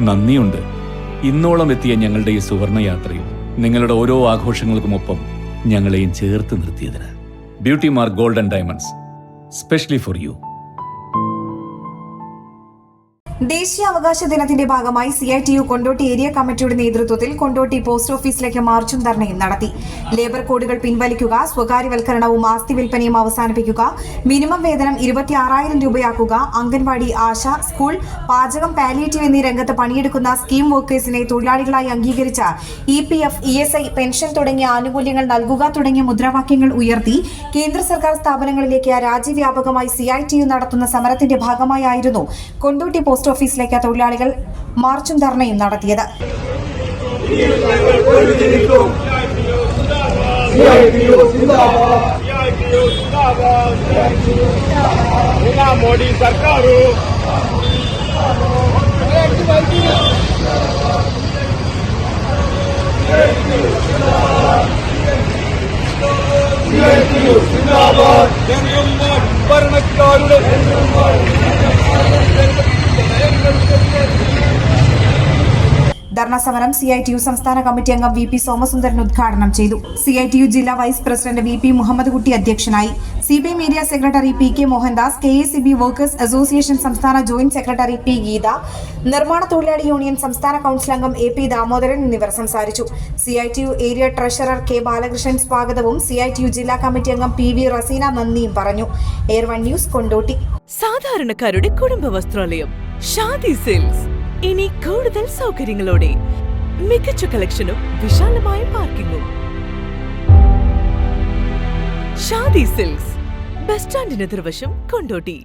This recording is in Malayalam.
നന്ദിയുണ്ട്. ഇന്നോളം എത്തിയ ഞങ്ങളുടെ ഈ സുവർണയാത്രയിൽ നിങ്ങളുടെ ഓരോ ആഘോഷങ്ങൾക്കുമൊപ്പം ഞങ്ങളെയും ചേർത്ത് നിർത്തിയതിന്. Beauty mark gold and diamonds, specially for you. ദേശീയ അവകാശ ദിനത്തിന്റെ ഭാഗമായി CITU കൊണ്ടോട്ടി ഏരിയ കമ്മിറ്റിയുടെ നേതൃത്വത്തിൽ കൊണ്ടോട്ടി പോസ്റ്റ് ഓഫീസിലേക്ക് മാർച്ചും ധർണയും നടത്തി. ലേബർ കോഡുകൾ പിൻവലിക്കുക, സ്വകാര്യവൽക്കരണവും ആസ്തി വിൽപ്പനയും അവസാനിപ്പിക്കുക, മിനിമം വേതനം 26,000 രൂപയാക്കുക, അംഗൻവാടി, ആശ, സ്കൂൾ, പാചകം, പാലിയേറ്റീവ് എന്നീ രംഗത്ത് പണിയെടുക്കുന്ന സ്കീം വർക്കേഴ്സിനെ തൊഴിലാളികളായി അംഗീകരിച്ച EPF, ESI, പെൻഷൻ തുടങ്ങിയ ആനുകൂല്യങ്ങൾ നൽകുക തുടങ്ങിയ മുദ്രാവാക്യങ്ങൾ ഉയർത്തി കേന്ദ്ര സർക്കാർ സ്ഥാപനങ്ങളിലേക്ക് രാജ്യവ്യാപകമായി CITU നടത്തുന്ന സമരത്തിന്റെ ഭാഗമായായിരുന്നു കൊണ്ടോട്ടി പോസ്റ്റ് ഓഫീസിലേക്ക് തൊഴിലാളികൾ മാർച്ചും ധർണയും നടത്തിയത്. മോഡി സർക്കാർ ഭരണക്കാരുടെ ധർണ സമരം CITU സംസ്ഥാന കമ്മിറ്റി അംഗം VP സോമസുന്ദരൻ ഉദ്ഘാടനം ചെയ്തു. CITU ജില്ലാ വൈസ് പ്രസിഡന്റ് VP മുഹമ്മദ് കുട്ടി അധ്യക്ഷനായി. CPM area secretary PK Mohandas, KACB workers association സംസ്ഥാന ജോയിന്റ് സെക്രട്ടറി P ഗീത, നിർമ്മാണ തൊഴിലാളി യൂണിയൻ സംസ്ഥാന കൌൺസിൽ അംഗം AP ദാമോദരൻ എന്നിവർ സംസാരിച്ചു. CITU area treasurer K Balakrishnan സ്വാഗതവും CITU ജില്ലാ കമ്മിറ്റി അംഗം PV റസീന നന്ദിയും പറഞ്ഞു. Air 1 news Kondotty. സാധാരണക്കാരുടെ കുടുംബ വസ്ത്രാലയം ഷാദി സിൽക്സ് ഇനി കൂടുതൽ സൗകര്യങ്ങളോടെ മികച്ച കളക്ഷനും വിശാലമായ പാർക്കിംഗും. ഷാദി സിൽക്സ്, ബസ് സ്റ്റാൻഡിന് എതിർവശം, കൊണ്ടോട്ടി.